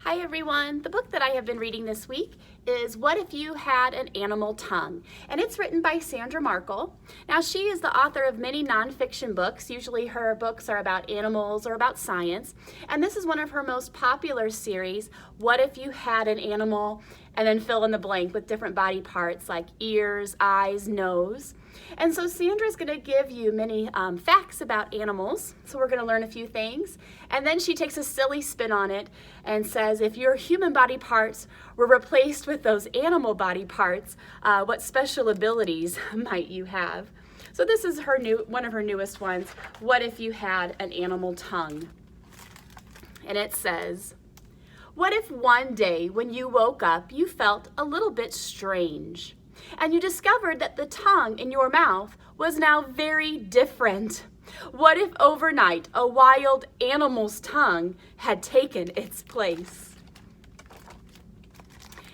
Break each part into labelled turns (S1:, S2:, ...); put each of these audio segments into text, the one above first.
S1: Hi everyone. The book that I have been reading this week is What If You Had an Animal Tongue? And it's written by Sandra Markle. Now she is the author of many nonfiction books. Usually her books are about animals or about science. And this is one of her most popular series, What If You Had an Animal? And then fill in the blank with different body parts like ears, eyes, nose. And so Sandra's going to give you many facts about animals. So we're going to learn a few things. And then she takes a silly spin on it and says, if your human body parts were replaced with those animal body parts, what special abilities might you have? So this is one of her newest ones, What If You Had an Animal Tongue? And it says, what if one day when you woke up, you felt a little bit strange? And you discovered that the tongue in your mouth was now very different. What if overnight a wild animal's tongue had taken its place?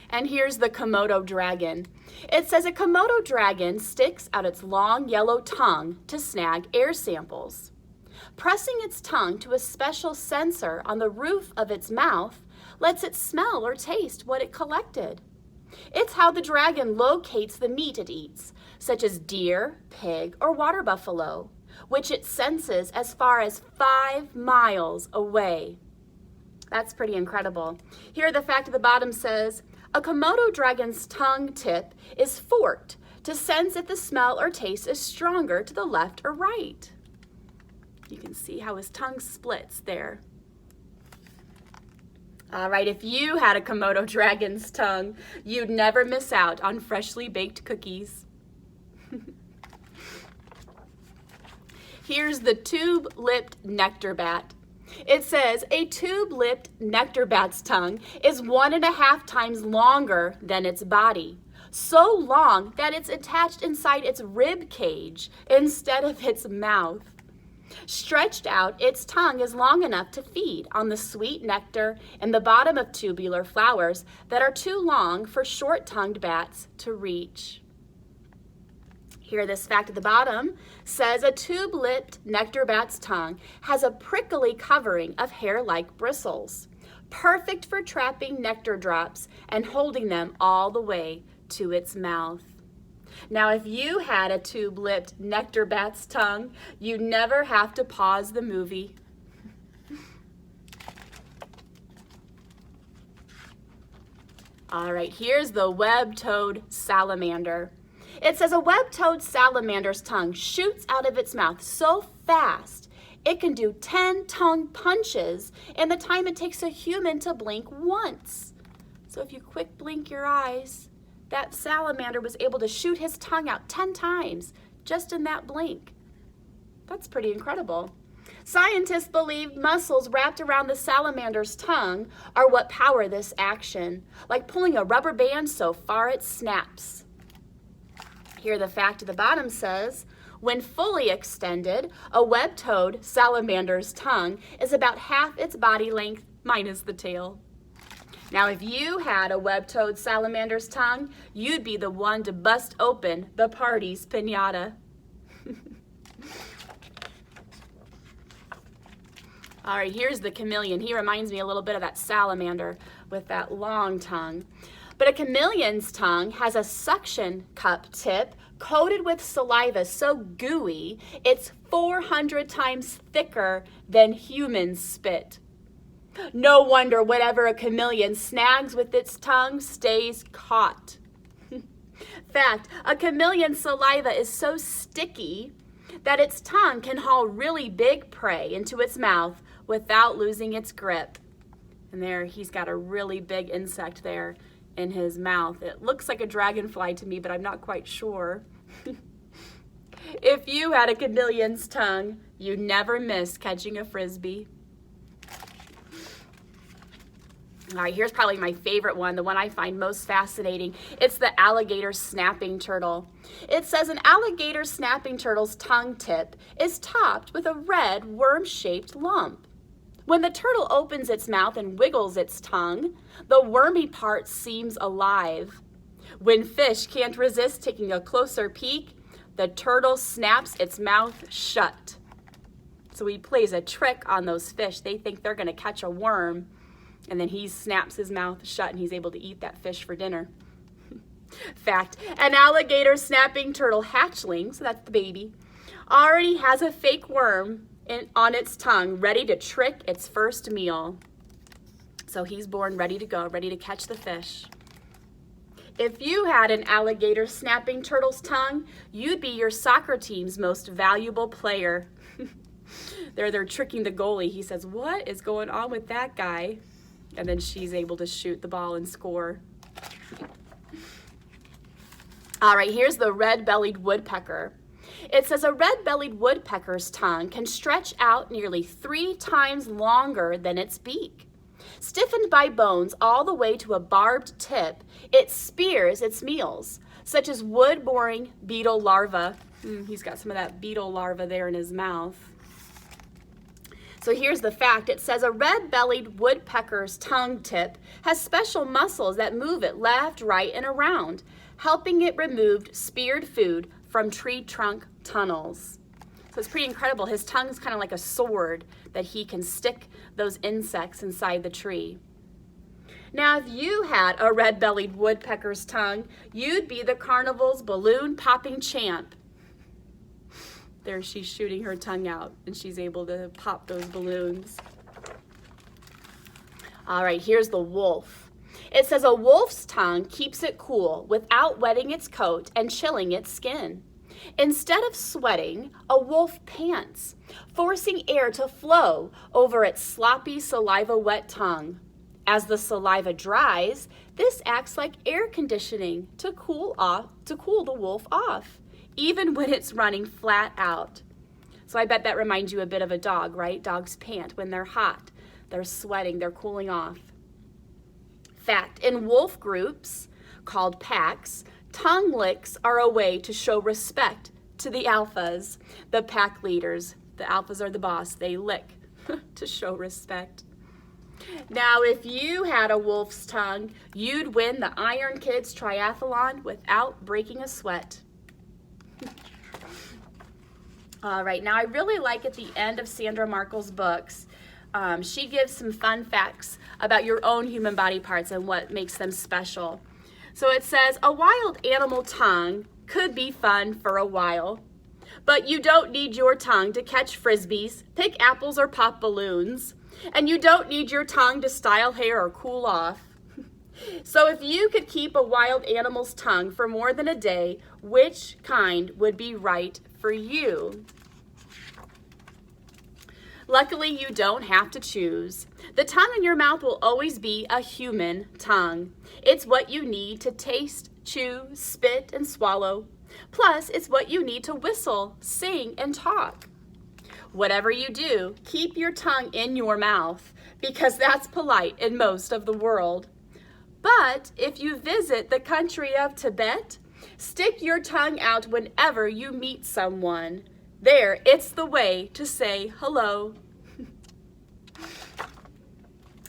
S1: And here's the Komodo dragon. It says a Komodo dragon sticks out its long yellow tongue to snag air samples. Pressing its tongue to a special sensor on the roof of its mouth lets it smell or taste what it collected. It's how the dragon locates the meat it eats, such as deer, pig, or water buffalo, which it senses as far as 5 miles away. That's pretty incredible. Here, the fact at the bottom says, a Komodo dragon's tongue tip is forked to sense if the smell or taste is stronger to the left or right. You can see how his tongue splits there. All right, if you had a Komodo dragon's tongue, you'd never miss out on freshly baked cookies. Here's the tube-lipped nectar bat. It says a tube-lipped nectar bat's tongue is 1.5 times longer than its body. So long that it's attached inside its rib cage instead of its mouth. Stretched out, its tongue is long enough to feed on the sweet nectar in the bottom of tubular flowers that are too long for short-tongued bats to reach. Here, this fact at the bottom says a tube-lipped nectar bat's tongue has a prickly covering of hair-like bristles, perfect for trapping nectar drops and holding them all the way to its mouth. Now, if you had a tube-lipped nectar bat's tongue, you'd never have to pause the movie. All right, here's the web-toed salamander. It says a web-toed salamander's tongue shoots out of its mouth so fast it can do 10 tongue punches in the time it takes a human to blink once. So if you quick blink your eyes, that salamander was able to shoot his tongue out 10 times just in that blink. That's pretty incredible. Scientists believe muscles wrapped around the salamander's tongue are what power this action, like pulling a rubber band so far it snaps. Here, the fact at the bottom says, when fully extended, a web-toed salamander's tongue is about half its body length minus the tail. Now, if you had a web-toed salamander's tongue, you'd be the one to bust open the party's piñata. All right, here's the chameleon. He reminds me a little bit of that salamander with that long tongue. But a chameleon's tongue has a suction cup tip coated with saliva so gooey, it's 400 times thicker than human spit. No wonder whatever a chameleon snags with its tongue stays caught. Fact, a chameleon's saliva is so sticky that its tongue can haul really big prey into its mouth without losing its grip. And there, he's got a really big insect there in his mouth. It looks like a dragonfly to me, but I'm not quite sure. If you had a chameleon's tongue, you'd never miss catching a frisbee. All right, here's probably my favorite one, the one I find most fascinating. It's the alligator snapping turtle. It says an alligator snapping turtle's tongue tip is topped with a red worm-shaped lump. When the turtle opens its mouth and wiggles its tongue, the wormy part seems alive. When fish can't resist taking a closer peek, the turtle snaps its mouth shut. So he plays a trick on those fish. They think they're going to catch a worm. And then he snaps his mouth shut and he's able to eat that fish for dinner. Fact, an alligator snapping turtle hatchling, so that's the baby, already has a fake worm on its tongue ready to trick its first meal. So he's born ready to go, ready to catch the fish. If you had an alligator snapping turtle's tongue, you'd be your soccer team's most valuable player. They're tricking the goalie. He says, "What is going on with that guy?" And then she's able to shoot the ball and score. All right, here's the red-bellied woodpecker. It says a red-bellied woodpecker's tongue can stretch out nearly 3 times longer than its beak. Stiffened by bones all the way to a barbed tip, it spears its meals, such as wood-boring beetle larvae. He's got some of that beetle larva there in his mouth. So here's the fact. It says a red-bellied woodpecker's tongue tip has special muscles that move it left, right, and around, helping it remove speared food from tree trunk tunnels. So it's pretty incredible. His tongue's kind of like a sword that he can stick those insects inside the tree. Now, if you had a red-bellied woodpecker's tongue, you'd be the carnival's balloon-popping champ. There she's shooting her tongue out, and she's able to pop those balloons. All right, here's the wolf. It says a wolf's tongue keeps it cool without wetting its coat and chilling its skin. Instead of sweating, a wolf pants, forcing air to flow over its sloppy, saliva-wet tongue. As the saliva dries, this acts like air conditioning to cool the wolf off, even when it's running flat out. So I bet that reminds you a bit of a dog, right? Dogs pant when they're hot. They're sweating, they're cooling off. Fact, in wolf groups called packs, tongue licks are a way to show respect to the alphas, the pack leaders. The alphas are the boss. They lick to show respect. Now, if you had a wolf's tongue, you'd win the Iron Kids Triathlon without breaking a sweat. All right, now I really like at the end of Sandra Markle's books, she gives some fun facts about your own human body parts and what makes them special. So it says, a wild animal tongue could be fun for a while, but you don't need your tongue to catch frisbees, pick apples, or pop balloons. And you don't need your tongue to style hair or cool off. So if you could keep a wild animal's tongue for more than a day, which kind would be right for you? Luckily, you don't have to choose. The tongue in your mouth will always be a human tongue. It's what you need to taste, chew, spit, and swallow. Plus, it's what you need to whistle, sing, and talk. Whatever you do, keep your tongue in your mouth because that's polite in most of the world. But if you visit the country of Tibet, stick your tongue out whenever you meet someone. There, it's the way to say hello.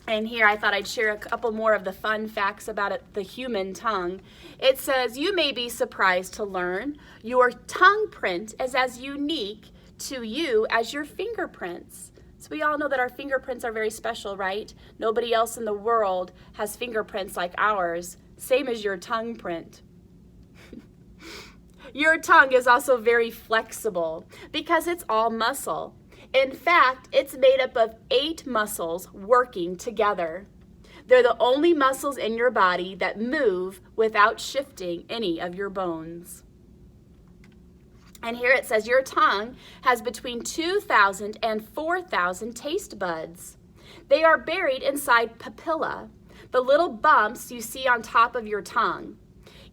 S1: And here I thought I'd share a couple more of the fun facts about the human tongue. It says, you may be surprised to learn your tongue print is as unique to you as your fingerprints. So we all know that our fingerprints are very special, right? Nobody else in the world has fingerprints like ours, same as your tongue print. Your tongue is also very flexible because it's all muscle. In fact, it's made up of 8 muscles working together. They're the only muscles in your body that move without shifting any of your bones. And here it says your tongue has between 2,000 and 4,000 taste buds. They are buried inside papilla, the little bumps you see on top of your tongue.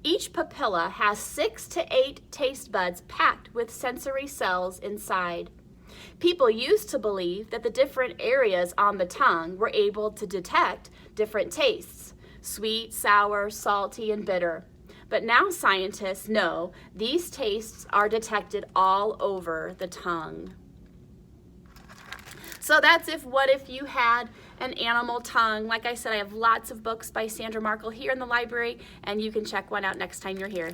S1: Each papilla has 6 to 8 taste buds packed with sensory cells inside. People used to believe that the different areas on the tongue were able to detect different tastes, sweet, sour, salty, and bitter. But now scientists know these tastes are detected all over the tongue. So that's what if you had an animal tongue. Like I said, I have lots of books by Sandra Markle here in the library, and you can check one out next time you're here.